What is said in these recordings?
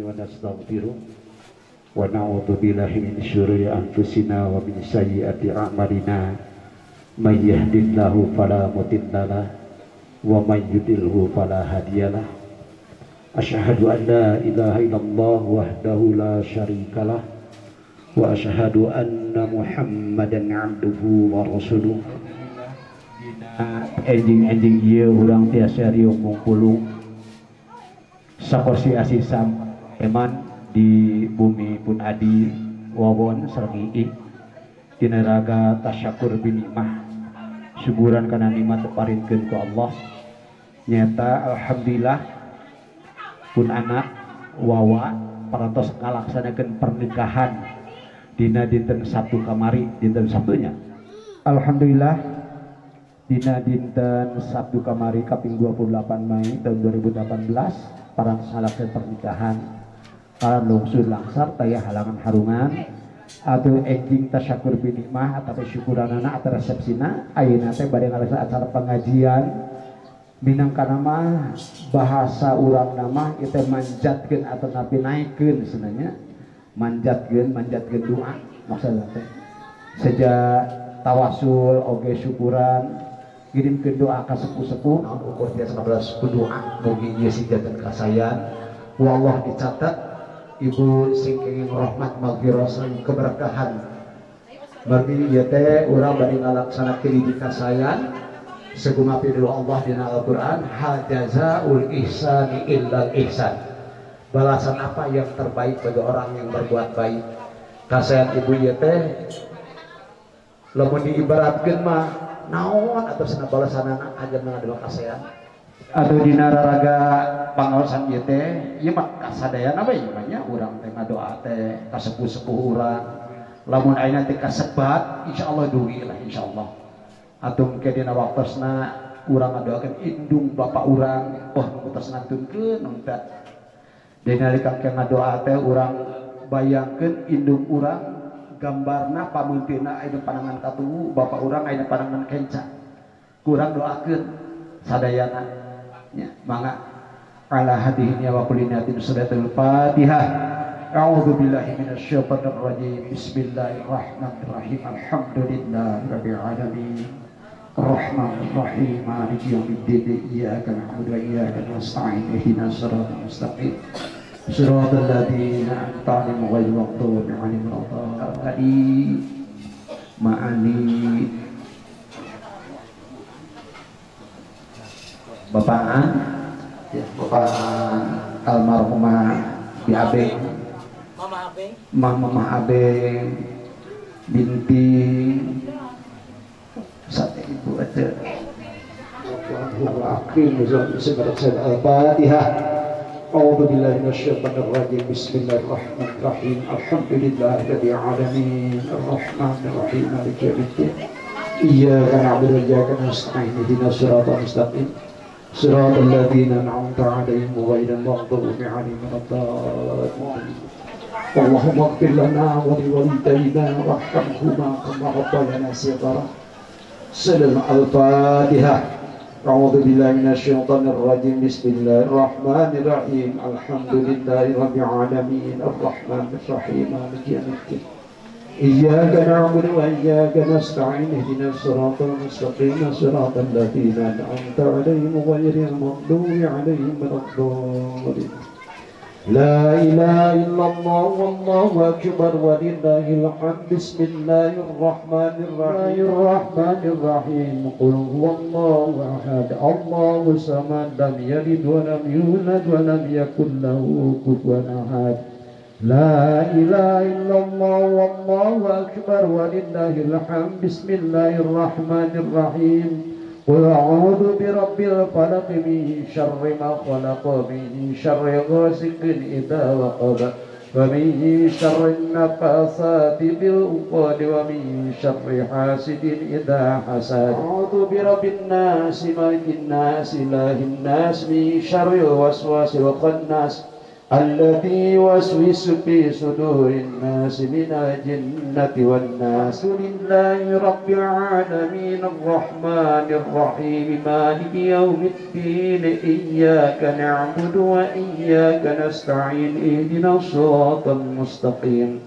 ونستغفره ونعوذ بالله من شرور أنفسنا ومن سيئات أعمالنا من يهد الله فلا مضل له ومن يضلل فلا هادي له أشهد أن لا إله إلا الله وحده لا شريك له وأشهد أن محمدا عبده ورسوله enjing ieu urang tiasa riung mungkulung sakosi asisam eman di bumi pun adi wawon sareng ii tina raga tasyakur binikmah syukuran kana nikmat teparinkeun ku Allah nyata alhamdulillah pun anak wawa parantos ngalaksanakeun pernikahan dina dinten Sabtu kamari dinten Sabtunya alhamdulillah dina dinten Sabtu kamari kaping 28 Mei tahun 2018 para ngalaksanakeun pernikahan para lungsur langsar taya halangan harungan atau enjing tasyakur binikmah atau syukuranana atau resepsina ayeuna teh bade ngalaksanakeun acara pengajian minangkana mah bahasa urang nama itu manjatkeun atau napi naikkeun sebenarnya manjatkeun doa maksudna teh sejak tawasul oge syukuran kirimkeun doa ka sepuh-sepuh naon ukur tiasa 15 doa mugi ieu sigakeun kasayan wallah dicatat ibu sing kenging rahmat maghfirah sareng keberkahan bagi ieu teh urang bade ngalaksanakeun di kasayan segumapi doa Allah dina Al-Qur'an hal jazaul ihsani illal ihsan balasan apa yang terbaik bagi orang yang berbuat baik kasayan ibu ieu teh lamun diibaratkeun mah naon atau sana balasanana aja mengadil kasayan atau dina raraga pangaosan ieu teh ieu mah kasadayana bae nya urang teh ngadoa teh ka sepuh-sepuh urang lamun ayeuna teh kasebat insyaallah dugi lah insyaallah atuh ke dina waktosna urang ngadoakeun indung bapak urang tos ngantunkeun nongta dina nalika ngadoa teh urang bayangkeun indung urang gambarna pamuntina aya panangan katuwu bapak urang aya panangan kenca kurang doakeun sadayana nya mangga ala hadhihi wa kullinatin suratul fatihah a'udzu billahi minasyaitonir rajim bismillahirrahmanirrahim alhamdulillahi rabbil alamin arrahmanir rahim maliki yaumiddin iyyaka na'budu wa iyyaka nasta'in ihdinas siratal mustaqim Suratul ladzina an'amta 'alaihim ghairil maghdubi 'alaihim waladdallin ma'ani Bapaan ya Bapaan almarhumah Bi Abeng Mama Abeng binti sate ibu aja Al-Fatihah أعوذ بالله من الشيطان الرجيم بسم الله الرحمن الرحيم الحمد لله رب العالمين الرحمن الرحيم مالك يوم الدين إياك نعبد وإياك نستعين اهدنا الصراط المستقيم صراط الذين أنعمت عليهم غير المغضوب عليهم ولا الضالين اللهم اغفر لنا ولوالدينا وارحمهما كما ربيانا صغارا سلام الفاتحة أعوذ بالله من الشيطان الرجيم بسم الله الرحمن الرحيم الحمد لله رب العالمين الرحمن الرحيم مالك يوم الدين إياك نعبد وإياك نستعين اهدنا الصراط المستقيم صراط الذين أنعمت عليهم غير المغضوب عليهم ولا الضالين لا إله إلا الله والله أكبر ولله الحمد بسم الله الرحمن الرحيم قل هو الله أحد الله الصمد لم يلد ولم يولد ولم يكن له كفوا أحد لا إله إلا الله والله أكبر ولله الحمد بسم الله الرحمن الرحيم قل أعوذ برب الفلق من شر ما خلق من شر غاسق إذا وقب ومن شر النفاثات بالعقد ومن شر حاسد إذا حسد أعوذ برب الناس ملك الناس إله الناس من شر الوسواس الخناس الذي يوسوس في صدور الناس من الجنة والناس. لله رب العالمين الرحمن الرحيم مالك يوم الدين إياك نعبد وإياك نستعين اهدنا الصراط المستقيم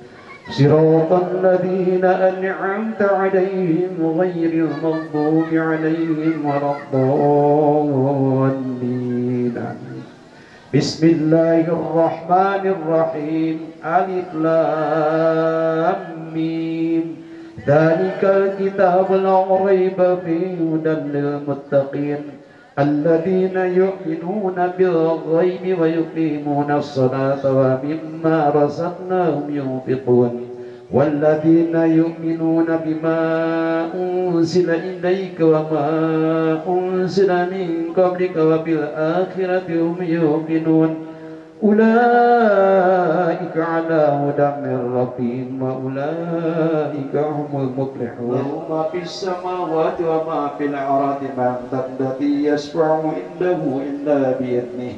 صراط الذين أنعمت عليهم غير المغضوب عليهم ولا الضالين. بسم الله الرحمن الرحيم ألف لام ميم ذلك الكتاب لا ريب فيه هدى للمتقين الذين يؤمنون بالغيب ويقيمون الصلاة ومما رزقناهم ينفقون والذين يؤمنون بما أنزل إليك وما أنزل من قبلك وبالآخرة هم يوقنون أولئك على هدى من ربهم وأولئك هم المفلحون. له ما في السماوات وما في الأرض من ذا الذي يشفع عنده إلا بإذنه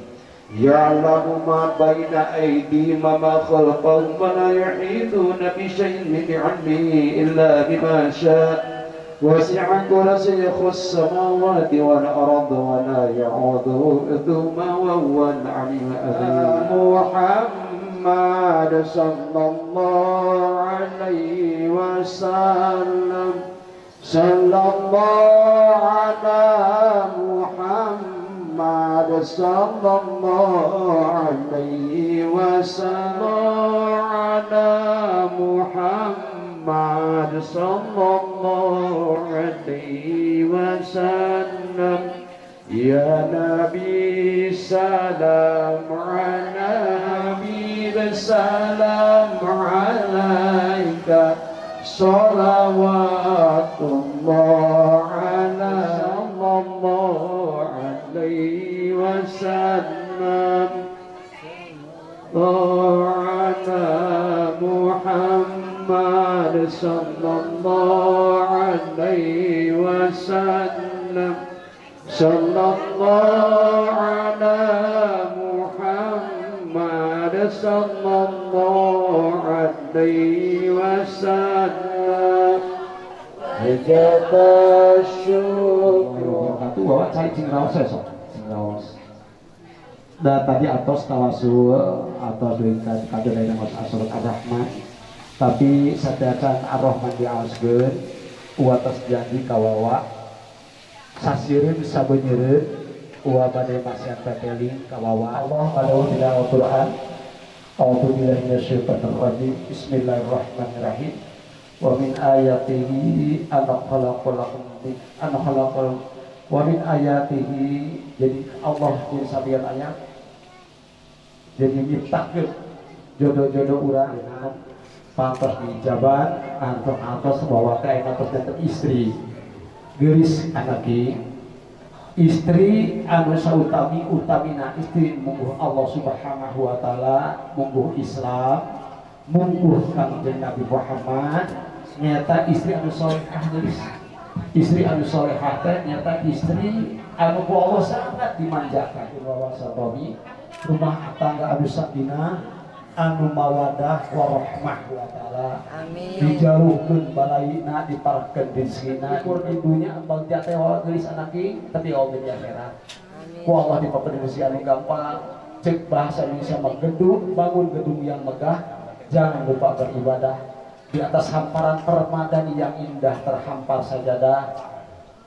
يعلم ما بين أيديهم وما خلفهم ولا يحيطون بشيء من علمه إلا بما شاء وسع كرسيه السماوات والأرض ولا يعوده حفظهما وهو العلي العظيم. محمد صلى الله عليه وسلم صلى الله على محمد صلى الله عليه وسلم على محمد صلى الله عليه وسلم. يا نبي سلام على نبي سلام عليك صلوات الله على الله عليه وسلم. على محمد صلى الله عليه وسلم صلى الله على محمد صلى الله عليه وسلم. هجت الشكر. Dan tadi atos tawasul atau doingkan kado dari Mas Asrul Ar-Rahman, tapi sadakan Ar-Rahman diaoskeun uatos janji kawawa sasireun sabeuneureun uwa bade masian teteling kawawa Allah kalau tidak Al-Qur'an. A'udzubillahi minasyaitonir rajim. Bismillahirrahmanirrahim. Wa min ayatihi an khalaqalakum wa min ayatihi, jadi Allah di sabian ayat jadi nyiptakeun jodoh-jodoh urang pantos dijaban antos bawa ka antos dan istri geulis anaki istri anu utamina istri mungguh Allah Subhanahu wa taala, mungguh Islam, mungguh Kanjeng Nabi Muhammad, nyata istri anu salehah geulis. Istri anu salehah teh nyata istri anu ku Allah sangat dimanjakan. Wawasarobi rumah tangga anu sakina anu mawadah warahmah wa taala. Amin. Dijauhkeun balaina diparkeun rizqina kur di dunya bagja teh wae geulis anak ieu tapi oge di akhirat. Ku Allah dipakeun rezeki anu gampang. Cek bahasa Indonesia mah gedung, bangun gedung yang megah, jangan lupa beribadah. Di atas hamparan permadani yang indah terhampar sajadah,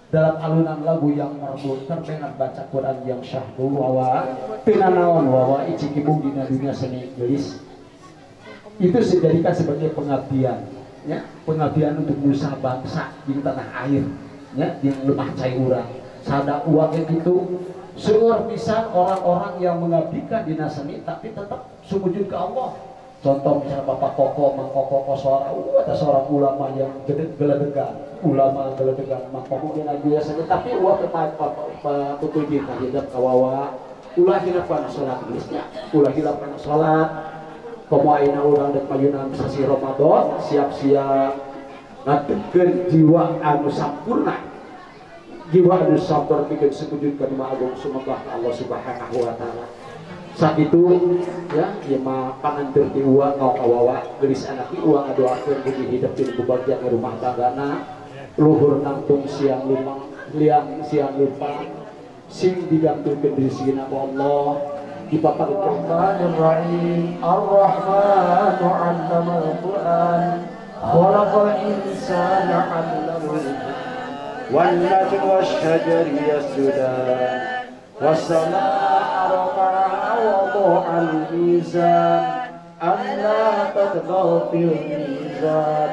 dalam alunan lagu yang merdu terdengar baca Quran yang syahdu wawa pinanaon wawa icikibung di dunia seni gelis. Itu dijadikan sebagai pengabdian, ya, pengabdian untuk nusa bangsa di tanah air, ya, yang lemah cai urang sada uangnya gitu. Seueur pisan orang-orang yang mengabdikan di seni tapi tetap sumujud ke Allah. Contoh misalnya Bapak Koko, Mang Koko Koswara, ada seorang ulama yang geledegan, ulama geledegan, Mang Koko yang biasanya, tapi betul kita hidup kawawa, ulah hilapkan sholat gelisnya, ulah hilapkan sholat, komuaina urang dek mayunan sasi Ramadan, siap-siap ngadekeun jiwa anu sampurna, jiwa anu sampurna bikin sujud ka Maha Agung sumebah Allah Subhanahu wa taala. sakitu ya ieu mah panganteur ti uang ngau kawawa geulis anak ti uang ngadoakeun mugi hidup di bagian rumah tanggana luhur nangtung siang lupa liang siang lupa sing digantungkeun rizqina ku Allah dipapakeun Rahmanir Rahim Ar-Rahmanu 'allamal Qur'an khalaqal insana 'allamal wan najmi wasyajari yasjudan was-samaa'a rafa'a wa wada'al mizan alla tatghaw fil mizan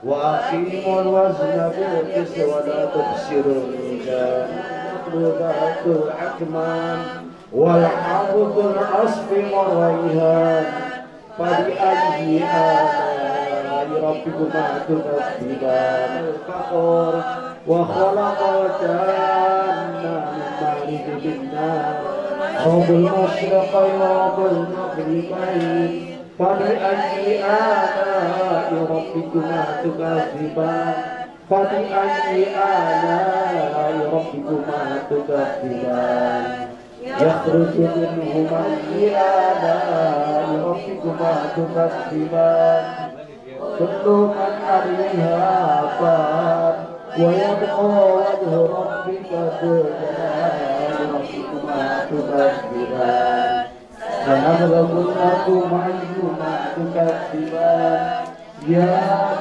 wa aqimul wazna bil qisti wa la tubsirul mizan maqlubatul akman wal 'abdul asfi marayhan fadi ayyi ala'i rabbikuma tukadziban al-faqr wa khalaqal janna min ma'rij bin nar rabbul masyriqain wa rabbul maghribain fadi ayyi ala'i rabbikuma tukadziban fadi ayyi ala'i rabbikuma tukadziban yakhruju minhuma ayyi ala'i rabbikuma tukadziban kullu man 'alayha fan wa yabqa wajhu rabbika dzul jalali rabbikuma tukadziban sanablughum ayyuma tukadziban ya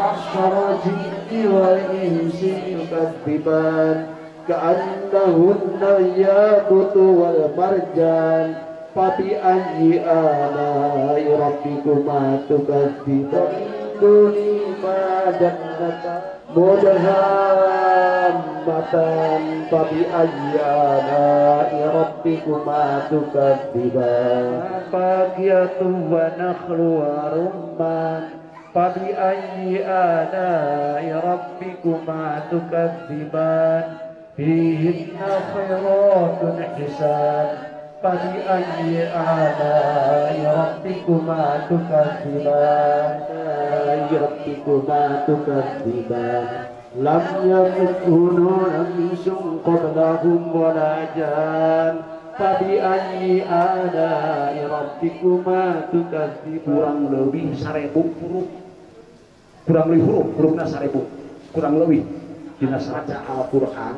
ma'syara jinni wal insi tukadziban ka'annahunna yaqutu wal marjan fabi ayyi ala'i rabbikuma tukadziban duni ma jannata mudhammatan fabi ayyi ala'i rabbikuma tukadziban faqiyatun wa nakhlu wa rumman fabi ayyi ala'i rabbikuma tukadziban fihinna khairatun hisan fabi ayyi ala'i rabbikuma tukadziban lam yakuthuna insun qablahum wala jan fabi ayyi ala'i rabbikuma tukadziban kurang lebih 1000 huruf hurufna 1000 kurang lebih dina saca Al-Qur'an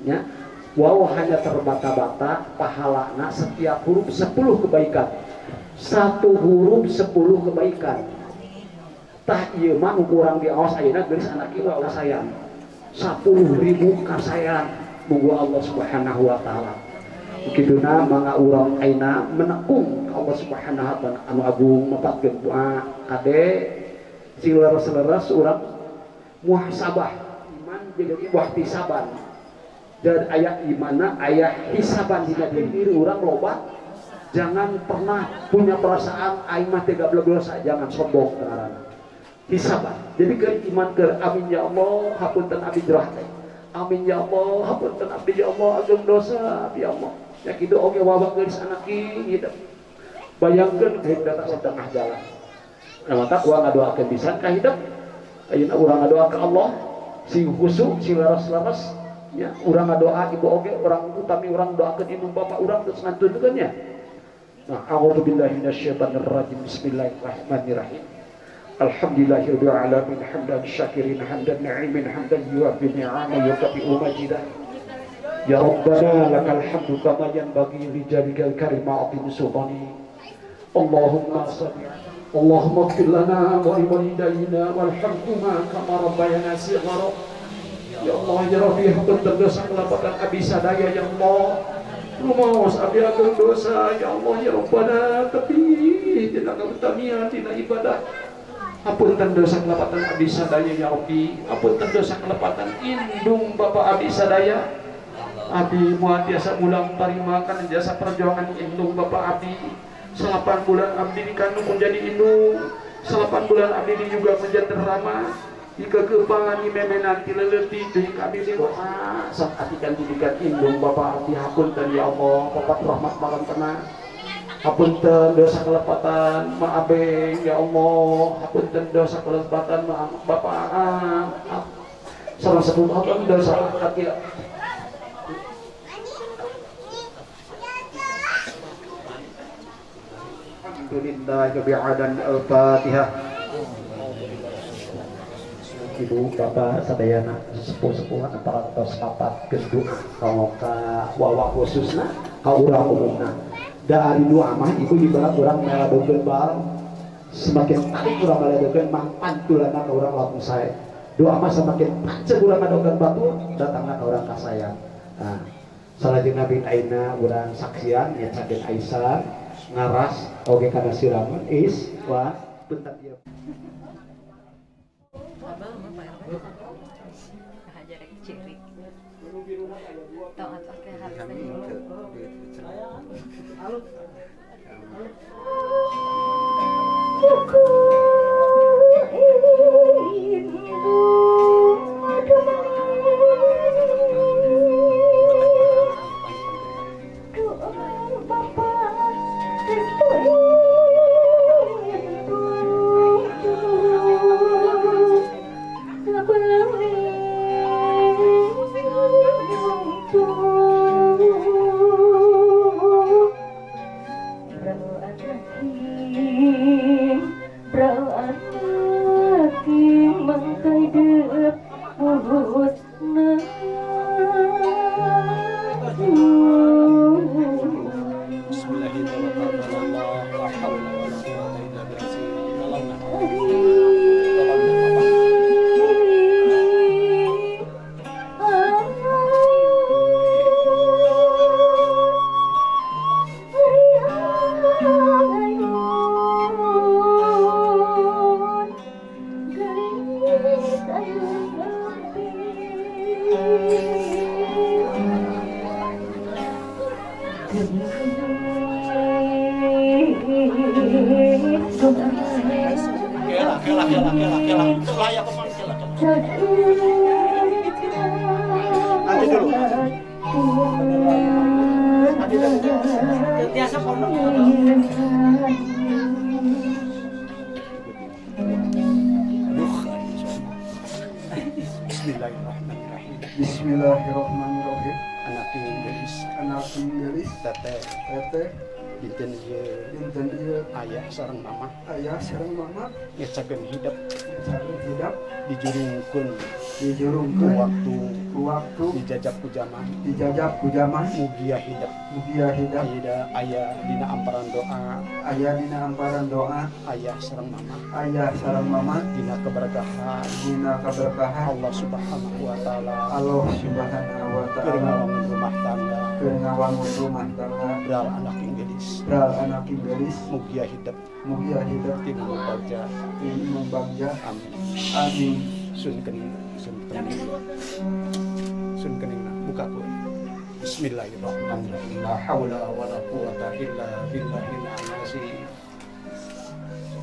nya wow hanya terbata-bata pahalana setiap huruf 10 kebaikan, satu huruf 10 kebaikan. Tah ieu mah urang di aos ayeuna geulis anak ieu kasayang 10.000 kasayang muga Allah Subhanahu wa taala kituna mangga urang ayeuna menekung Allah Subhanahu wa taala anu agung mepatkeun doa kade sileres-leres urang muhasabah iman jadi wahtisaban dan ayat imanna ayat hisaban dina diri urang loba. Jangan pernah punya perasaan aing mah teh gablok dosa, jangan sombong karana hisaban. Jadi ke iman ke amin ya Allah hapunten abdi jerah teh. Amin ya Allah hapunten abdi ya Allah ageng dosa ya Allah. Ya kitu oge wabak geulis anak hidup. Bayangkeun hidup satengah jalan. Nah mata urang ngadoakeun pisan ka hidup. Ayeuna urang ngadoakeun Allah sing khusyuk sing laras-laras ya urang ngadoa ibu oge urang utami urang doakeun ibu bapak urang terus ngantunkeun nya. Nah, a'udzubillahi minasyaitonir rajim. Bismillahirrahmanirrahim. Alhamdulillahirabbil alamin hamdan syakirin hamdan na'imin hamdan yuwaffi ni'ama yukafi'u majidah. Ya Rabbana lakal hamdu kama yanbaghi li jalikal karimati sultani. Allahumma shalli Allahumma ighfir lana wa li walidayna warhamhuma kama rabbayana shighara. Ya Allah ya Rabbi hapunten dosa kelapatan abdi sadaya ya Allah. Rumaos abdi agung dosa ya Allah ya Rabbana tapi tina kabutamian tina ibadah. Hapunten dosa kelapatan abdi sadaya ya Rabbi, hapunten dosa kelapatan indung Bapak abdi sadaya. Abdi moal tiasa ulang parimakan jasa perjuangan indung Bapak abdi. 8 bulan abdi dikandung menjadi indung, 8 bulan abdi juga menjadi ramah. Jika kepangan ni memenan tileleti deui abdi doa sak atikan didikan indung Bapak abdi hapunten ya Allah, Bapak rahmat malam tenang. Hapunten dosa kelepatan maabeng ya Allah, hapunten dosa kelepatan Bapak salah satu hapunten dosa hati. Alhamdulillah kebiadan Al-Fatihah. Ibu bapak sadayana sepuh-sepuhan parantos papat genduk ka wawa khususna ka urang umumna. Da ari doa mah ibu ibarat urang meladokeun bal semakin tarik urang meladokeun mah pantulana ka urang langsung sae. Doa mah semakin pancet urang ngadokeun batu datangna ka urang kasayang. Nah, salajengna bin aina urang saksian nya cakeun Aisyah ngaras oge kana siraman is wa bentar ieu. Abang mah Pak hajar ciri. Tahu atau teh harus Bismillahirrahmanirrahim. Anak gelis Teteh dinten ieu ayah sareng mama ngecakeun hidup dijurungkeun waktu dijajab ku zaman mugia hidup aya dina amparan doa ayah sareng mama dina keberkahan Allah Subhanahu wa taala keur ngawangun rumah tangga beral anak gelis mugia hidup tina bagja amin sun kening buka ku bismillahirrahmanirrahim la haula wala quwata illa billahil azim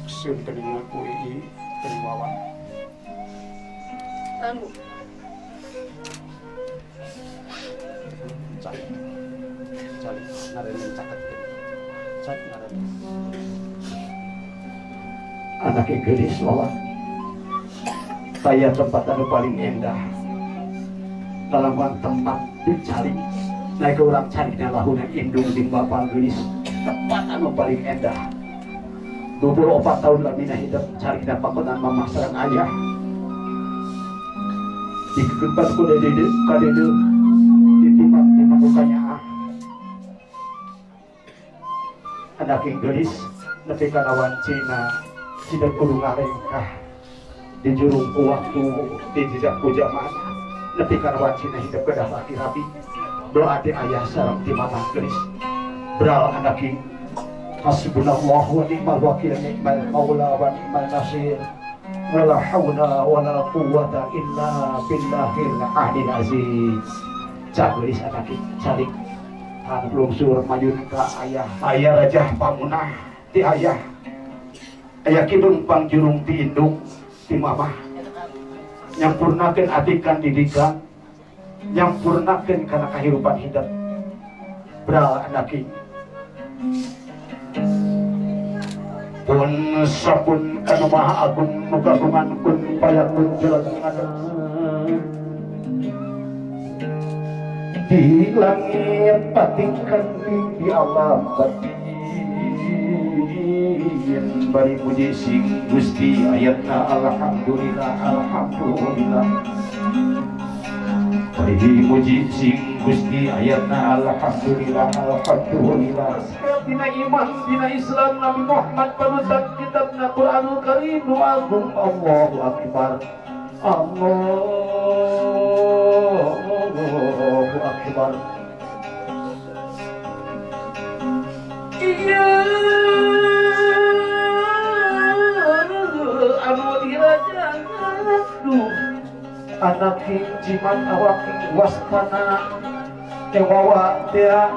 sun kening ku kening wawan cari ngarenin caket anak gelis wawan saya tempat anu paling indah dalam tempat dicari naik ke orang cari lahuna indung di bapak gelis tempat anu paling indah 24 tahun lamina hidup cari pakotan mama sareng ayah di keempat ku dede ditimbang bukanya anak gelis nepi kana wancina tidak kudu ngarengkah di jurung waktu di jejak ku zaman nepi kana wancina hidup kedah laki rapi doa di ayah sareng di mama gelis beral anak hasbunallah wa ni'mal wakil ni'mal maula wa ni'mal nasir wala haula wala quwwata illa billahil aliyyil aziz cagelis anak calik han lungsur mayun ka ayah rajah pamunah ti ayah kidung pangjurung ti indung ti mamah nyampurnakeun atikan didikan nyampurnakeun kana kahirupan hidup beral anak pun sapun kana maha agung muga-mugan kun payakun jalanan di langit patikan di alam batin yen bari muji sing Gusti ayatna alhamdulillah alhamdulillah bari muji sing Gusti ayatna alhamdulillah alhamdulillah dina iman dina Islam Nabi Muhammad panutan kitabna Quranul Karim nu agung Allahu akbar Allahu akbar iya anu dirajakan duh anak jimat awak wastana ewawa dia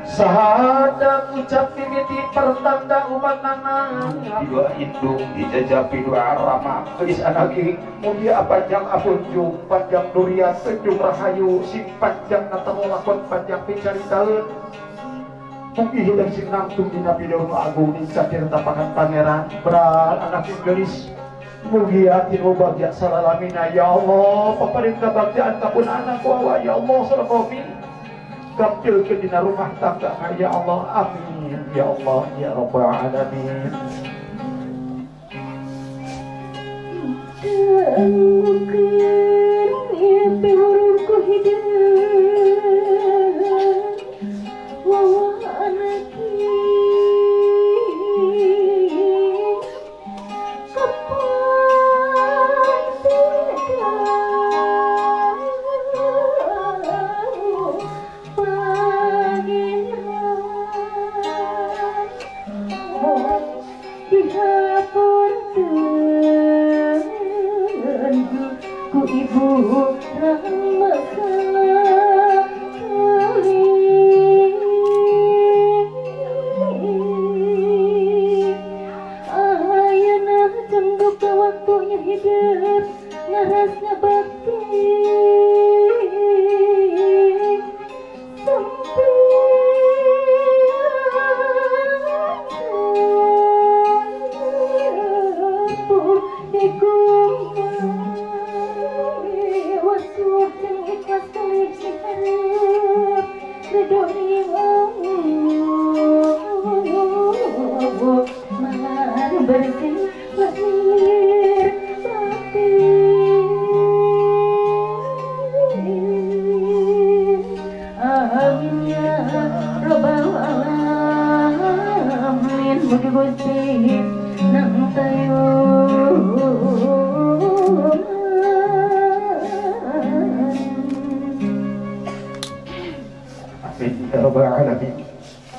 sahadat ucap mimiti pertanda umat nana dua indung dijajapi dua rama gelis anaki mulia panjang apunjung panjang durian sejuk rahayu sing panjang natalolakon panjang picaritaeun mugi hidup sing nangtung dina pidana agung ning satir tapakan pangeran berat anak gelis mugi hati bagja salalamina ya Allah paparin kabagjaan kapun anak wawa ya Allah salakomi gampil ke dina rumah tangga ya Allah amin ya Allah ya Rabbal alamin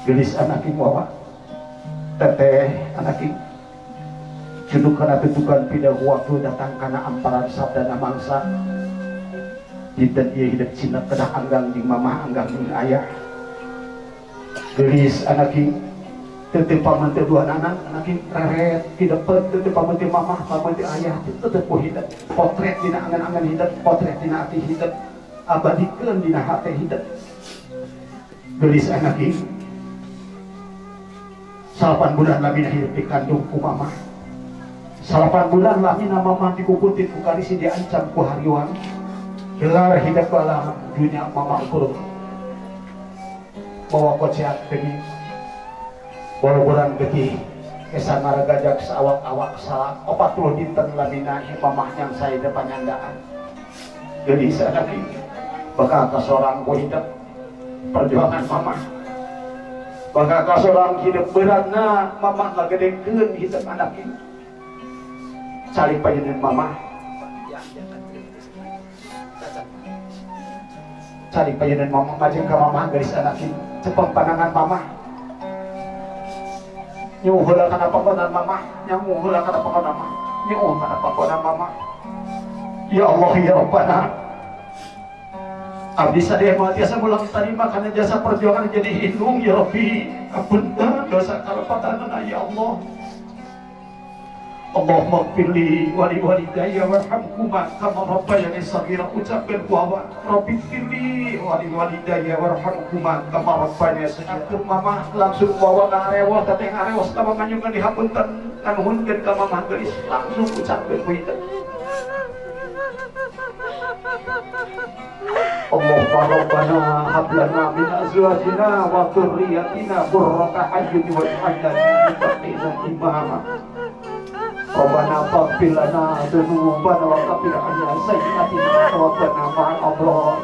gelis anaking wawa teteh anaking juduk kana tutukan pidah waktu datang kana amparan sabda mangsa dinten ieu hidup cina kedah anggang jeung mamah anggang jeung ayah gelis anaking teteh paman teh dua anak anaking reret tidak pet teteh paman teh mamah paman teh ayah teteh poh hidup potret dina angan-angan hidup potret dina ati hidup abadikeun dina hate hidup gelis anaking 8 bulan lamina hidup di kandung ku mama 8 bulan lamina mama dikukutin ku kalisi diancam ku hariwan gelar hidup alam dunia mama kurung bawa kociat demi bawa bulan deki kesan maragajak seawak-awak salah 40 dinten lamina mama yang saya depan nyandaan jadi sadaki bakal ke seorang ku hidup perjuangan mama bakal seorang hidup beratna mama ngagedekeun hidup anak ini cari panjenengan mama cari panjenengan mama majeng ka mama garis anak ini cepeng pandangan mama nyuh heula kana pakonan mama nyuh heula kana pakonan mama nyuh kana pakonan mama ya Allah ya Rabbana abdi sadaya mah tiasa mulang tarima karena jasa perjuangan jadi hidung ya Rabbi apunten dosa kalepatanana ya Allah Allahumma gfirli wali walidayya warhamhuma kama rabbayani shaghira ucapkeun ku awak Rabbi gfirli wali walidayya warhamhuma kama rabbayani shaghira mama langsung bawa ka arewa teteh arewa tama manyungan dihapunten kanuhunkeun ka mama geus langsung ucapkeun ku itu Allahumma rabbana hab lana min azwajina wa dhurriyyatina qurrata a'yun waj'alna lil muttaqina imama. Rabbana faghfir lana dzunubana wa kaffir 'anna sayyi'atina wa tawaffana ma'al abrar.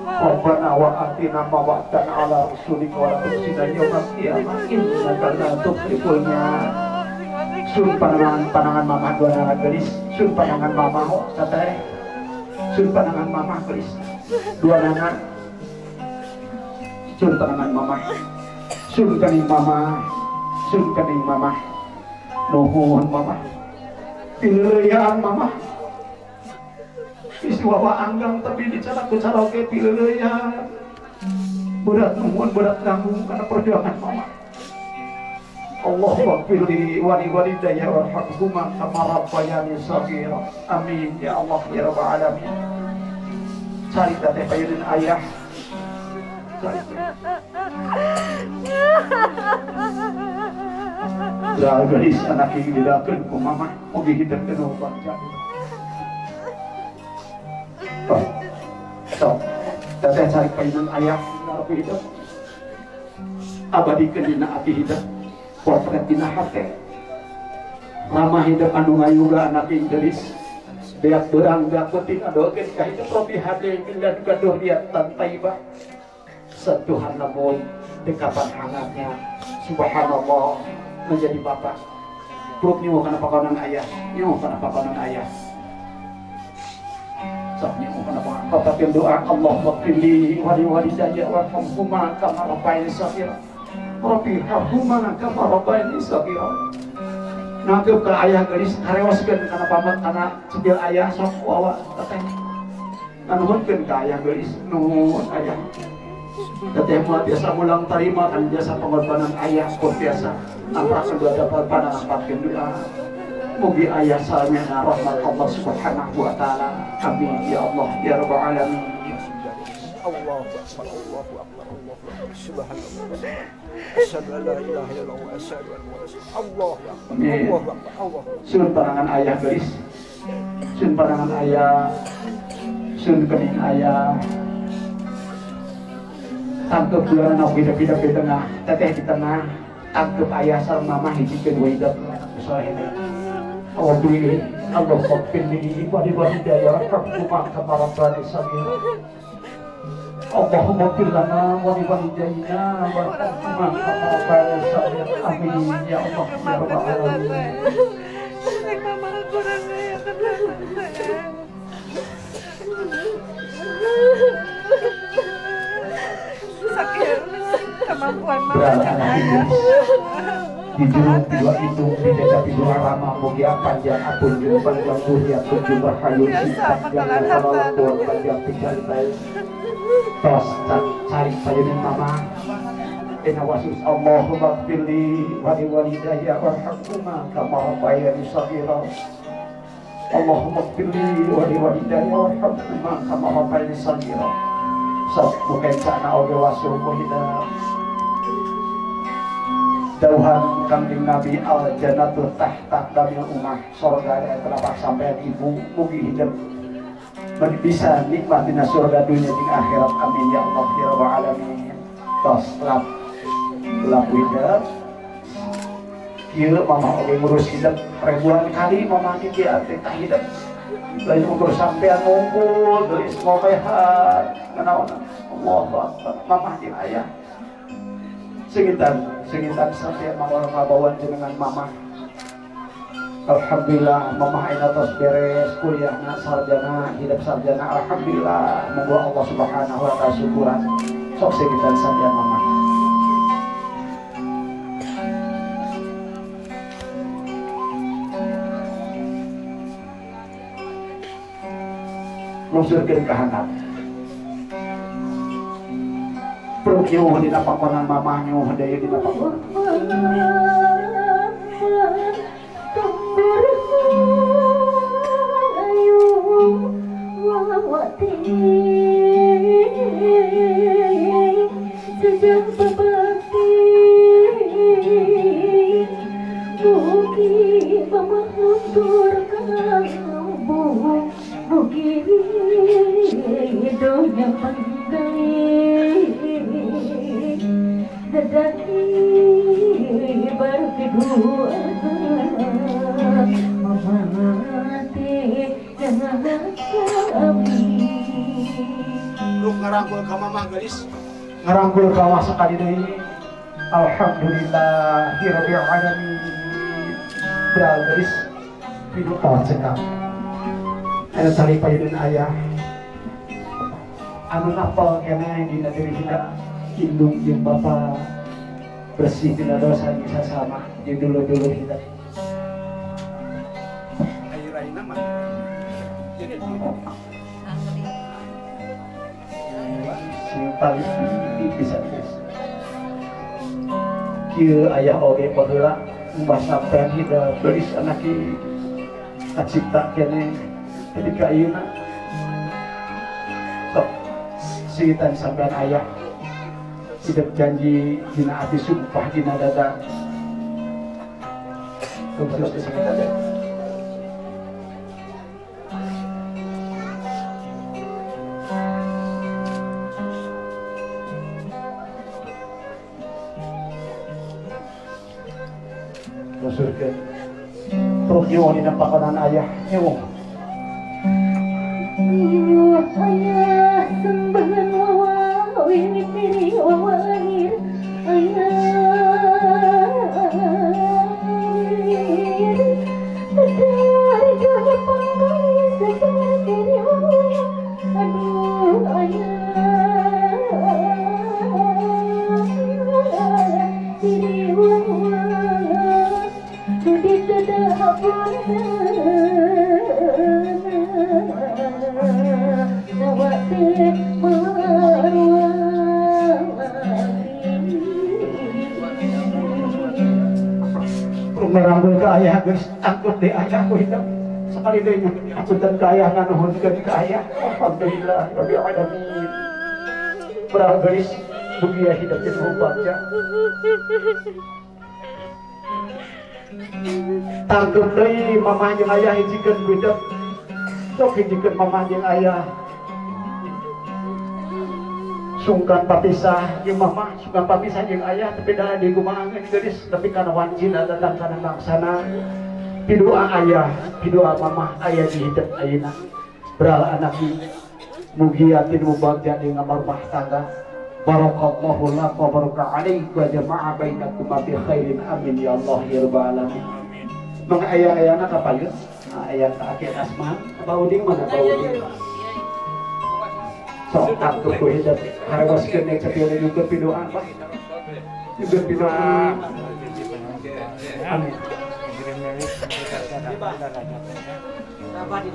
Rabbana wa atina ma wa'adtana 'ala rasulika wa la tukhzina yawmal qiyamah innaka la tukhliful mi'ad. Sun panangan mama dua anak gelis, sun panangan mama ho satare. Sun panangan mama gelis. Dua anak. Sun panangan mama. Sun kaning mama. Sun kaning mama. Nuhun mama. Pileuyan mama. Iswawa anggang tapi dicara ku caroke pileuyan. Berat nuhun berat tanggung karena perjuangan mama. Allah waghfir li walidayya warhamhuma kama rabbayani shaghira. Amin ya Allah ya rabbal alamin. Carita teh payeun ayah. Lah gadis anak ieu didakeun ku mama mugi hideupkeun obat jadi. So, teteh cari payeun ayah api hidup. Abadikeun dina api hidup. Potret dina hate ramah hidup anu ngayuga anak Inggris beak berang beak penting adokeun ka hidup robi hade dan gaduh liat taibah sentuhan lamun dekapan hangatnya subhanallah menjadi bapak perut nyiwo kana pakonan ayah nyiwo kana pakonan ayah sok nyiwo kana pakonan bapak doa Allah waghfirli wa li walidayya warhamhuma kama rabbayani shaghira. Rabbi harhumana kama rabbayani shaghira. Nangkep ka ayah gelis harewaskeun kana pamat kana cidil ayah sok wawa teteh. Nuhunkeun ka ayah gelis nuhun ayah. Teteh mah biasa mulang tarima kan jasa pengorbanan ayah kur biasa. Amprak sudah dapat pandangan patkeun doa. Mugi ayah salmena rahmat Allah Subhanahu wa taala. Amin ya Allah ya rabbal alamin. Allahu akbar Allahu akbar Allahu akbar subhanallah. Asyhadu an la ilaha illallah wa asyhadu anna Muhammadan Allahu akbar Allahu akbar Allah. Sun parangan ayah gelis. Sun parangan ayah. Sun kening ayah. Tangkep dua anak hidup di tengah. Teteh di tengah. Tangkep ayah sareng mama hijikeun we hidup. Soalnya Allah pilih Allah pilih ibadah walidayya rahmatullah kama rabbayani shaghira. Allahumma fir lana wa li walidayna warhamhuma kama rabbayani shaghira. Amin ya Allah ya rabbal alamin. Mama kurang ya sakit kemampuan mama ayah. Di jeruk dua hidung di desa dua lama mugi panjang apun jeung panjang dunia tujuh berhayu panjang salawat panjang pisan bae. Tos cari payeun mama. Inna wasus Allahumma fili wa li walidayya warhamhuma kama rabbayani shaghira. Allahumma fili wa li walidayya warhamhuma kama rabbayani shaghira. Sok bukan sana oge wasul muhida. Dauhan kangjeng Nabi al jannatu tahta damil ummah, surga ada telapak sampai ibu mugi hidup bisa nikmat dina surga dunia jeung akhirat. Amin ya Allah ya rabbal alamin. Tos lap hidup kieu mama oge ngurus hidup ribuan kali mama kieu teh tah hidup lain ukur sampean ngumpul geus ngopehan naon Allah mama jeung ayah sekitar sampai mabawan dengan mama. Alhamdulillah mama aina tos beres kuliahna sarjana hidup sarjana alhamdulillah moga Allah Subhanahu wa taala syukuran sok sekitar sampean mama. Nusurkeun ka handap perut nyuh di pakonan mama nyuh deui di pakonan ayu wawati sejak berbakti mugi mama nuturkan Bukiri donya panggali Dadaki baru kedua Mamate dengan kami Lu ngarangkul ka mamah gadis. Ngarangkul kawah sekali deui. Alhamdulillahirabbil alamin. Beral gadis pidu tawat cekap. Aya tali payudun ayah. Anu napal keneh dina diri kita indung jeung bapa bersih dina dosa bisa sama jeung dulu-dulu kita. Ayeuna mah. Jadi paling bisa terus. Kieu ayah oge baheula umbah sampean hidal beris anak ki kacipta keneh ketika ayeuna. Sok sitan sampean ayah hidup janji dina ati sumpah dina dada. Khusus di sini tadi. Surga terus nyuwun dina pakanan ayah nyuwun ayah sembahan wawa wiwit wawa lahir dari dunia panggali sejarah diri wawa aduh ayah diri wawa merambul ke ayah guys, angkut di ayahku hidup sekali deh angkutan ke ayah nganuhunkeun ke ayah. Alhamdulillah rabbil alamin. Berang guys dunia hidup di baca tangkep deui mamah jeung ayah hijikeun budak sok hijikeun mamah jeung ayah sungkan papisah jeung mamah sungkan papisah jeung ayah tapi dah di kumaha geus tapi kana wajib datang kana laksana pidoa ayah pidoa mamah ayah di hidup ayeuna beral anak mugi yakin mubagja jeung amal rumah tangga. Barakallahu laka wa baraka alaik wa jama'a bainakum bi khairin amin ya Allah ya rabbal alamin. Mangga aya-ayana kapaleun aya ka akhir asma bauding mana bauding sok atuh ku hidup harewaskeun nek sapieu juga pidoa Pak juga pidoa amin. Apa di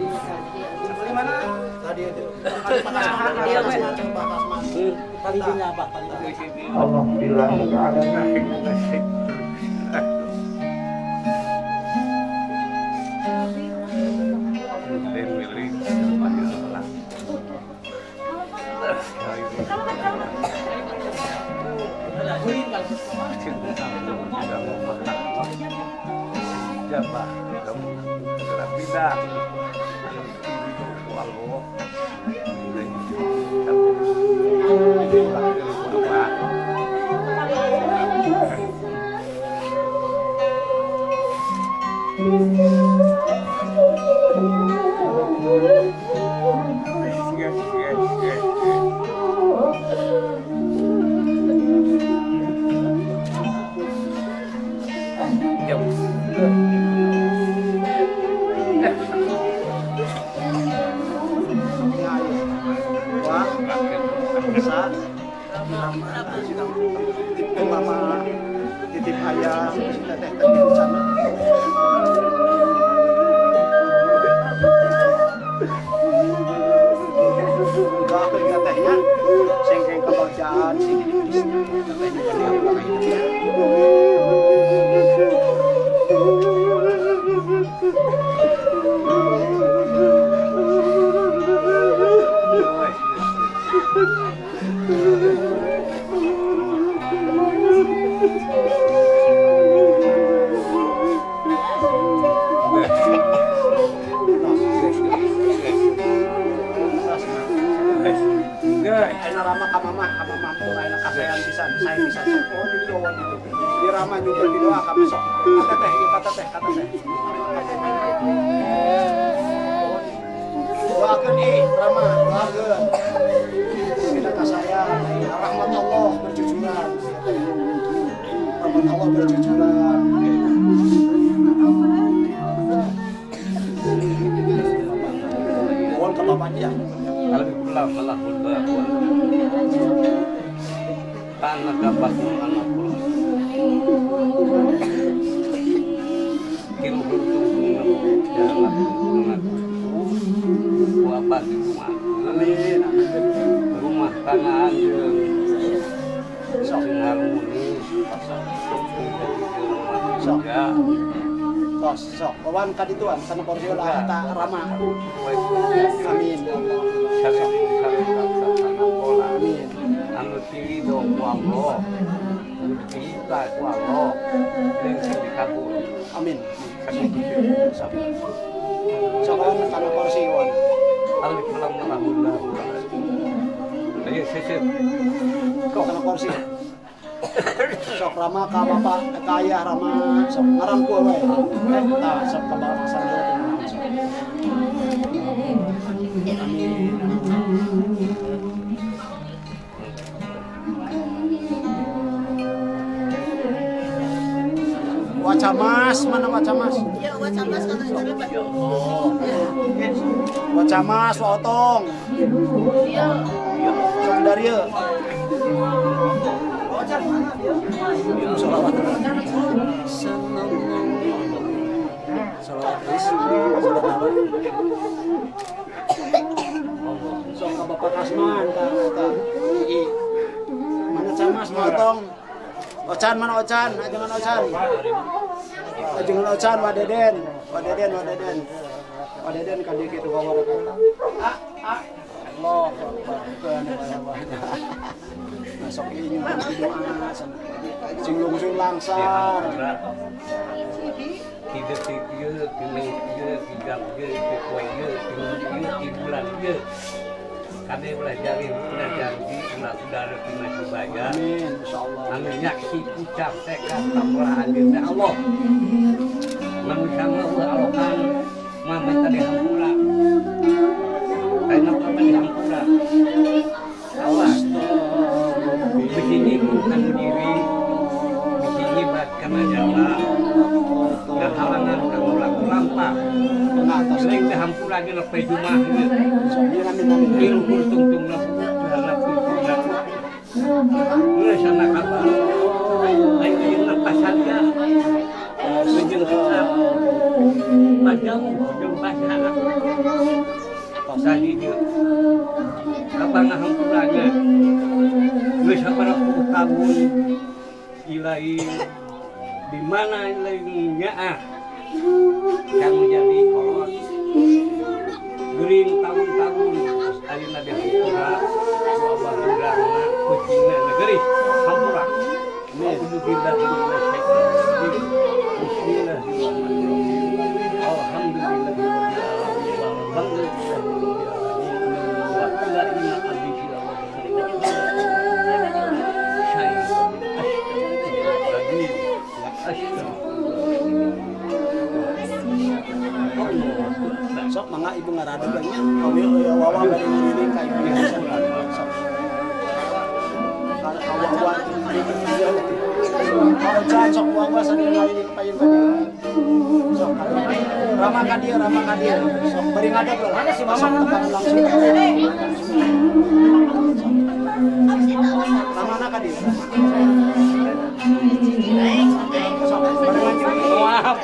mana? Tadi itu. Tadinya apa? Alhamdulillah alamin. Siapa? Kamu segera pindah. Mama titip ayah sudah teh di sana. Enggak ke tehnya sengkeng kebagjaan sih aina rama ka mama tuh aina kasayan pisan, saya pisan. Oh jadi lawan itu. Di rama juga di doa ka besok. Kata teh. Doakeun rama, doakeun. Kita kasayang, rahmat Allah bercucuran. Rahmat Allah bercucuran. Awal ke bapaknya. Alhamdulillah malahul bahwa tanah dapat anak pun kilo beruntung jalan wabah di rumah. Amin. Rumah tangga anjing sing harmonis juga Sok, kawan kadituan kana korjo lah ta rama. Amin. Amin. Anu tinggi dong Allah. Kita ku Allah. Yang dikabul. Amin. Sok kawan kana kursi wan. Alhamdulillah. Ayo sesep. Kok kana kursi. Sok rama ka bapak kaya rama sok ngarangku we. Tah sok ka bapak sanjung. Amin. Wacamas, mana wacamas? Ya, wacamas kan terlibat. Wacamas, waotong. Iya. Sok dari ye. Salawat. Sok ka bapak Kasman ka ii. Mana camas motong. Ocan mana ocan? Ajangan ocan. Ajangan ocan Wadeden. Wadeden ka di kitu kawara kata. Allah masuk ini doa sing lungsung langsar tidak tiga tiga bulan dia kami belajar di bulan saudara kami bayar amin insyaallah anu nyaksi ucap tekat tambahan dari Allah manusia Allah kan mama tadi hampura karena apa di hampura awas begini bukan diri begini buat karena Jawa dan halangan orang lampak sering kehampura di lepai jumah ilmu tungtung dalam tungtung mulai sana kabar ayo yang lepas saja sejeng kita padang jembatan tadi dia kapan hampuranya geus sabaraha puluh tahun ilahi di mana ilainya yang menjadi kolot gering tahun-tahun ayeuna di hampura wabah urangna kucingna negeri hampura bismillahirrahmanirrahim sok mangga ibu ngarada banyak kami wawa bari ngiriling ka ibu sok wawa ocan sok wawa sadaya ngaliling ka ibu sok rama ka dieu sok bari ngadeg lah si mama langsung ramana ka dieu sok bari ngadeg wah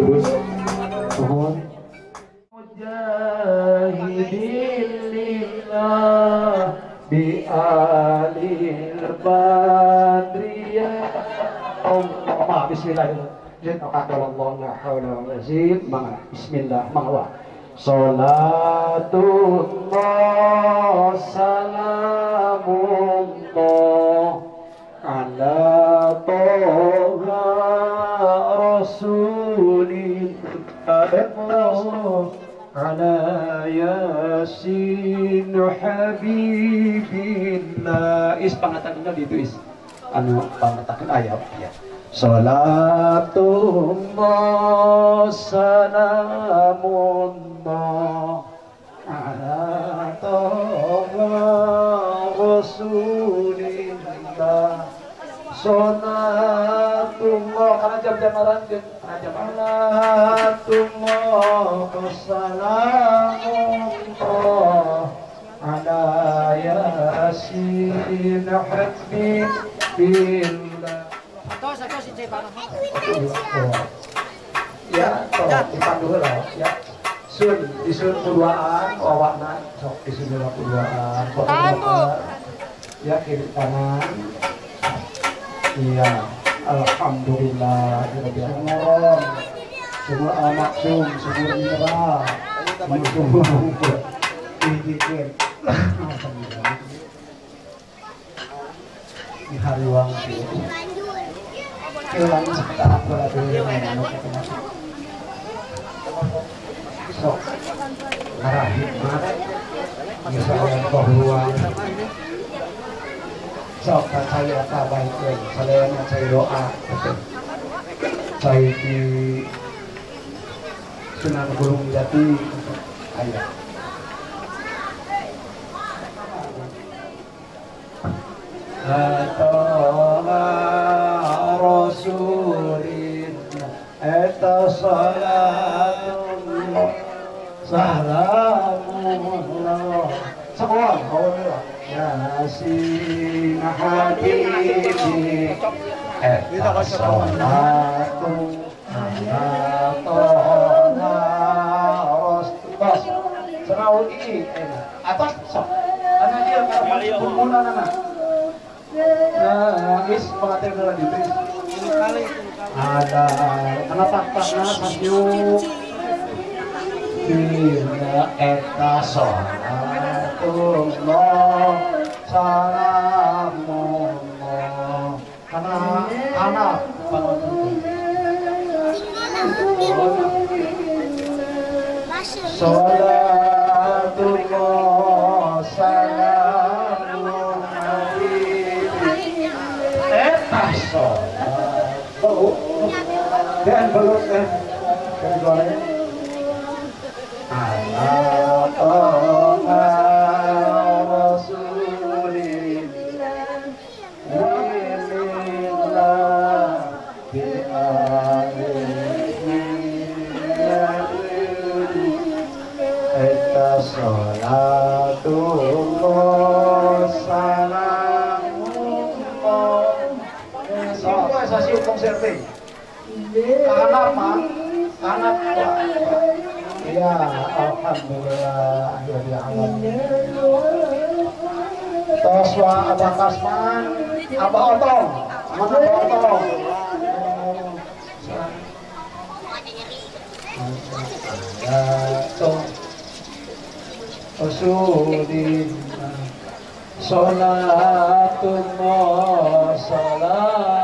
Ibu mohon mujahidin lillah bi Jazakallahu la haula wala quwwata illa bismillah mangwa. Salatullah salamullah ala toha rasulillah ala yasin habibillah. Is pangatakeun di itu is anu pangatakeun ayat ya. Salatullah salamullah ala toha rasulillah. Salatullah karena jam-jam aranjeun salatullah salamullah ala yasin habibillah. Ya, dipandu lah ya. Disun kuduaan awakna sok disun kuduaan foto ya kiri kanan. Iya, alhamdulillah semua maksum semua merah semua dikir di hari waktu kelang sekitar aku lagi sok arah hikmat misalnya bahwa sok saya kabaikan saya doa saya di Sunan Gunung Jati ayat Atola Rasulillah eta salatullah salamullah semua alhamdulillah yasin habibi eta salatullah rasulullah senau ini atas sok ana dia karena pemuna nana is pengantin dalam diri ada kenapa karena sasyuk bila eta salatullah salamullah karena anak salatullah salamullah dan belum anak ya alhamdulillah ya toswa abah kasman abah otong mana otong ya toh rasulillah salatullah salam